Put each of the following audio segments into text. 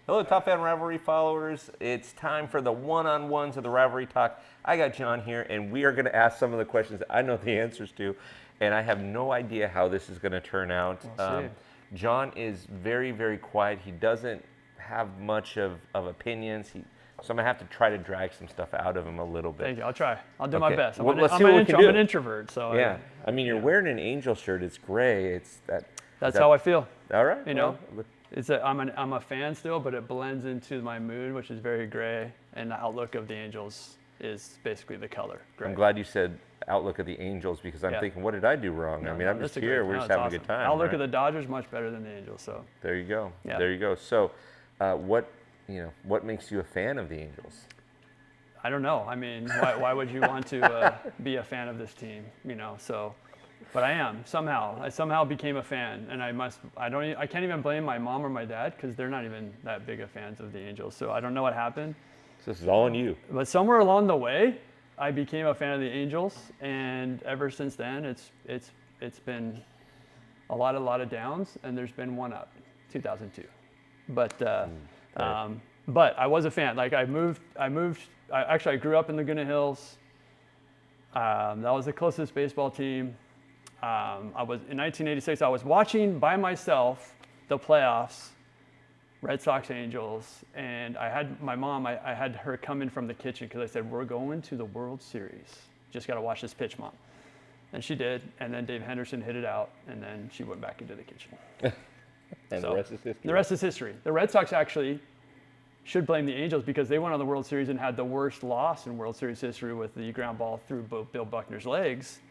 Hello, Top Fan Rivalry followers. It's time for the one-on-ones of the Rivalry Talk. I got John here, and we are going to ask some of the questions that I know the answers to, and I have no idea how this is going to turn out. We'll see. John is very, very quiet. He doesn't have much of opinions. So I'm going to have to try to drag some stuff out of him a little bit. Thank you. I'll try. I'll do my Okay. best. Well, let's see what we can do. I'm an introvert, so Yeah. I mean, you're wearing an Angel shirt. It's gray. that's how I feel. All right. You know, well, I'm a fan still, but it blends into my mood, which is very gray, and the outlook of the Angels is basically the color gray. I'm glad you said outlook of the Angels because I'm thinking, what did I do wrong? I mean, I'm just here. We're just having a good time. Outlook right? of the Dodgers much better than the Angels. So there you go. Yeah. There you go. So, what makes you a fan of the Angels? I don't know. I mean, why would you want to be a fan of this team? But I am somehow. I somehow became a fan, and I can't even blame my mom or my dad because they're not even that big of fans of the Angels. So I don't know what happened. So this is all on you. But somewhere along the way, I became a fan of the Angels, and ever since then, it's been a lot of downs, and there's been one up, 2002. But I was a fan. Like I grew up in Laguna Hills. That was the closest baseball team. I was in 1986. I was watching by myself the playoffs, Red Sox Angels, and I had my mom. I had her come in from the kitchen because I said, "We're going to the World Series. Just got to watch this pitch, Mom." And she did. And then Dave Henderson hit it out, and then she went back into the kitchen. And the rest is history. The rest is history. The Red Sox actually should blame the Angels because they went on the World Series and had the worst loss in World Series history with the ground ball through Bill Buckner's legs,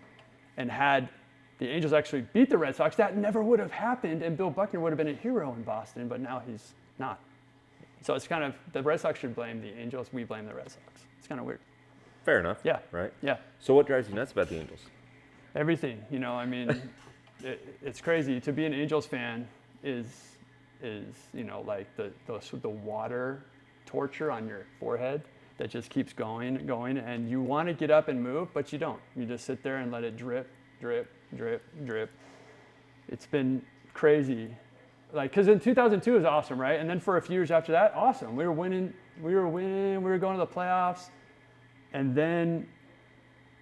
and had the Angels actually beat the Red Sox, that never would have happened, and Bill Buckner would have been a hero in Boston, but now he's not. So it's kind of, the Red Sox should blame the Angels, we blame the Red Sox. It's kind of weird. Fair enough. Yeah. Right? Yeah. So what drives you nuts about the Angels? Everything, I mean, it's crazy. To be an Angels fan is like the water torture on your forehead that just keeps going, and you want to get up and move, but you don't. You just sit there and let it drip, drip, drip, drip. It's been crazy. Like, because in 2002 was awesome, right? And then for a few years after that, awesome. We were winning, we were going to the playoffs. And then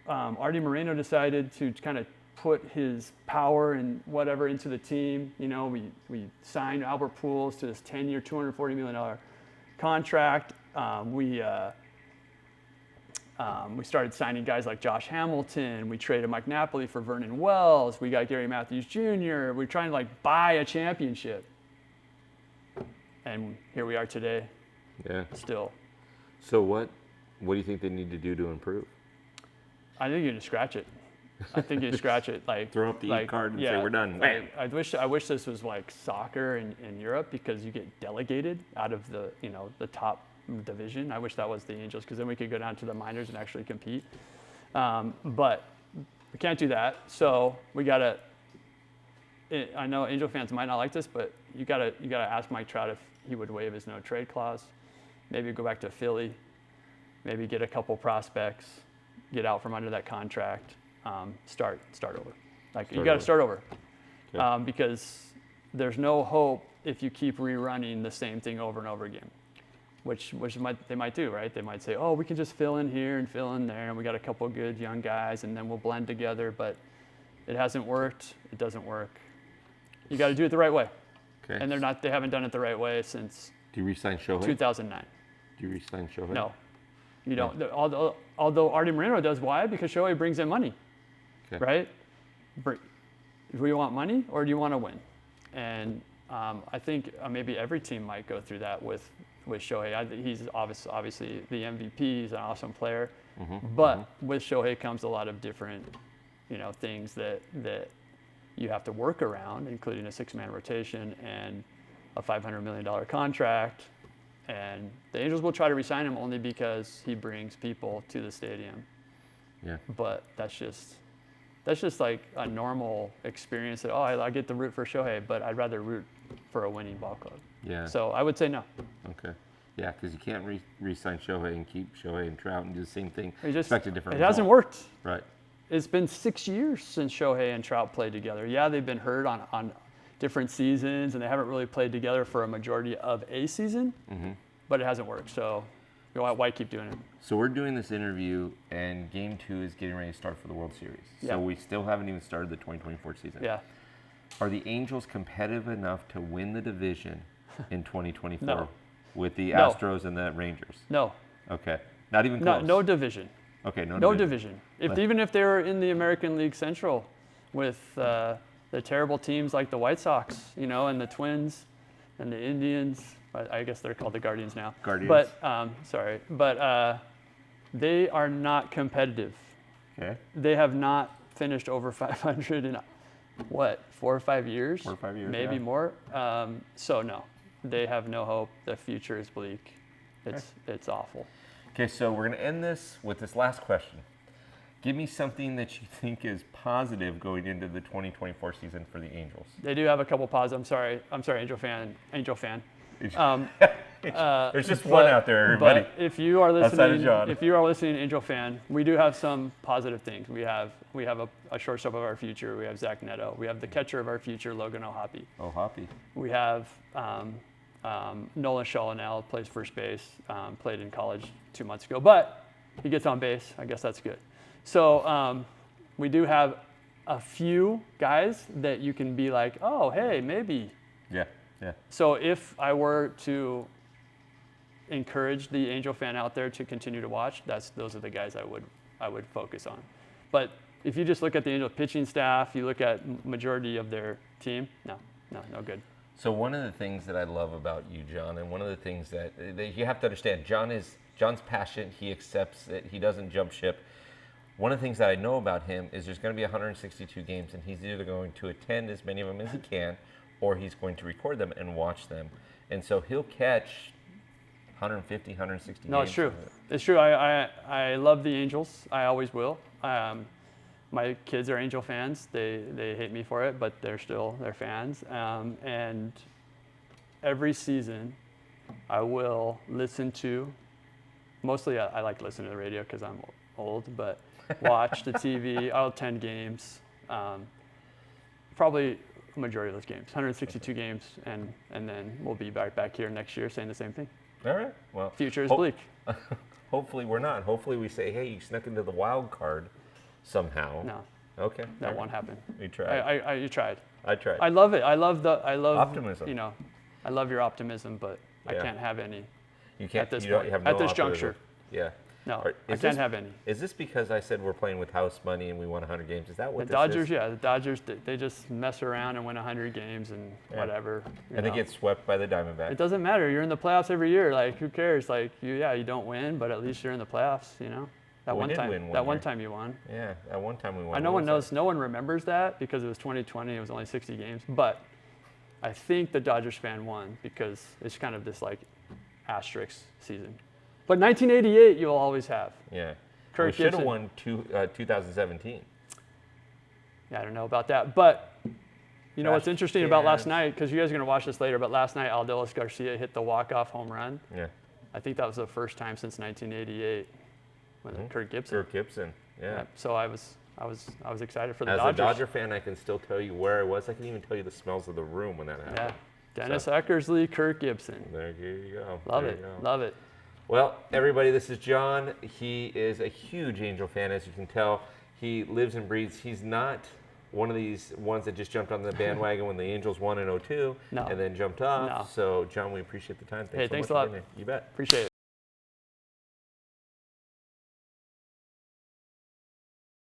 Artie Moreno decided to kind of put his power and whatever into the team. We signed Albert Pujols to this 10-year, $240 million contract. We started signing guys like Josh Hamilton. We traded Mike Napoli for Vernon Wells. We got Gary Matthews Jr. We're trying to buy a championship. And here we are today. Yeah. Still. So what do you think they need to do to improve? I think you just scratch it. Throw up the E card and say we're done. I wish this was like soccer in Europe because you get delegated out of the top division. I wish that was the Angels because then we could go down to the minors and actually compete. But we can't do that. So we gotta. I know Angel fans might not like this, but you gotta ask Mike Trout if he would waive his no trade clause. Maybe go back to Philly. Maybe get a couple prospects, get out from under that contract. Start over. You got to start over, Okay. because there's no hope if you keep rerunning the same thing over and over again, which they might do, right? They might say, oh, we can just fill in here and fill in there, and we got a couple good young guys, and then we'll blend together. But it hasn't worked. It doesn't work. You got to do it the right way, Okay. and they haven't done it the right way since Do you re-sign Shohei? 2009. Do you re-sign Shohei? No, you don't. Although Artie Moreno does. Why? Because Shohei brings in money. Okay. Right? Do you want money or do you want to win? And I think maybe every team might go through that with Shohei. He's obviously the MVP. He's an awesome player. But with Shohei comes a lot of different, things that you have to work around, including a 6-man rotation and a $500 million contract. And the Angels will try to re-sign him only because he brings people to the stadium. Yeah. But that's just like a normal experience that, I get to root for Shohei, but I'd rather root for a winning ball club. Yeah. So I would say no. Okay. Yeah, because you can't re-sign Shohei and keep Shohei and Trout and do the same thing. Expect a different It hasn't result. worked. Right. It's been 6 years since Shohei and Trout played together. Yeah, they've been hurt on different seasons, and they haven't really played together for a majority of a season. But it hasn't worked, so why keep doing it? So we're doing this interview, and Game 2 is getting ready to start for the World Series. Yeah. So we still haven't even started the 2024 season. Yeah. Are the Angels competitive enough to win the division in 2024 No. with the No. Astros and the Rangers? No. Okay. Not even No, close? no division. Okay, no No division. division. Even if they were in the American League Central with the terrible teams like the White Sox, and the Twins and the Indians. I guess they're called the Guardians now. Guardians. But they are not competitive. Okay. They have not finished over 500 in 4 or 5 years? 4 or 5 years, maybe yeah. more. So no, they have no hope. The future is bleak. It's awful. Okay, so we're going to end this with this last question. Give me something that you think is positive going into the 2024 season for the Angels. They do have a couple positives. I'm sorry, Angel fan. There's just one out there, everybody. But if you are Outside of John. listening, Angel fan, we do have some positive things. We have a shortstop of our future. We have Zach Neto. We have the catcher of our future, Logan O'Hoppe. Oh, Hoppy. We have Nolan Shaw now plays first base. Played in college 2 months ago, but he gets on base. I guess that's good. So we do have a few guys that you can be like, oh, hey, maybe. Yeah, yeah. So if I were to encourage the Angel fan out there to continue to watch, those are the guys I would focus on. But if you just look at the Angel pitching staff, you look at majority of their team, no good. So one of the things that I love about you, John, and one of the things that you have to understand, John's passionate. He accepts it. He doesn't jump ship. One of the things that I know about him is there's going to be 162 games, and he's either going to attend as many of them as he can, or he's going to record them and watch them. And so he'll catch 150, 160 games. No, it's true. It's true. I love the Angels. I always will. My kids are Angel fans. They hate me for it, but they're fans. And every season, I will listen to. Mostly, I like to listen to the radio because I'm old, but watch the TV. I'll attend games. Probably a majority of those games, 162 games, and then we'll be back here next year saying the same thing. All right. Well, Future is bleak. Hopefully we're not. Hopefully we say, hey, you snuck into the wild card somehow. No, Okay. that won't happen. You tried. You tried. I tried. I love it. I love Optimism. I love your optimism, but I Yeah. can't have any. You can't. At this you don't, point, you have at no this optimism. juncture. Yeah. No, All right, I is can't this- have any. Is this because I said we're playing with house money and we won 100 games? Is that what The this Dodgers, is? yeah, the Dodgers, they just mess around and win 100 games and Yeah. whatever. you And they know. get swept by the Diamondbacks. It doesn't matter. You're in the playoffs every year. Like, who cares? Like, you don't win, but at least you're in the playoffs. That We one did time. win one That one year. time you won. Yeah, at one time we won. And no What one was knows. No one remembers that because it was 2020. It was only 60 games. But I think the Dodgers fan won because it's kind of this like asterisk season. But 1988, you'll always have. that? Yeah. Kirk we should have Gibson. won 2017. Yeah, I don't know about that. But you know what's Gosh, interesting about last yes. night, because you guys are going to watch this later, but last night Aldelis Garcia hit the walk-off home run. Yeah. I think that was the first time since 1988 when Kirk Gibson. Kirk Gibson. Yeah. Yep. So I was excited for the As Dodgers. a Dodger fan, I can still tell you where I was. I can even tell you the smells of the room when that happened. Yeah. Dennis Eckersley, Kirk Gibson. There you go. Love There it. you go. Love it. Well, everybody, this is John. He is a huge Angel fan, as you can tell. He lives and breathes. He's not one of these ones that just jumped on the bandwagon when the Angels won in 2002 No. and then jumped off. No. So, John, we appreciate the time. Hey, thanks so much a lot. for being here. You bet. Appreciate it.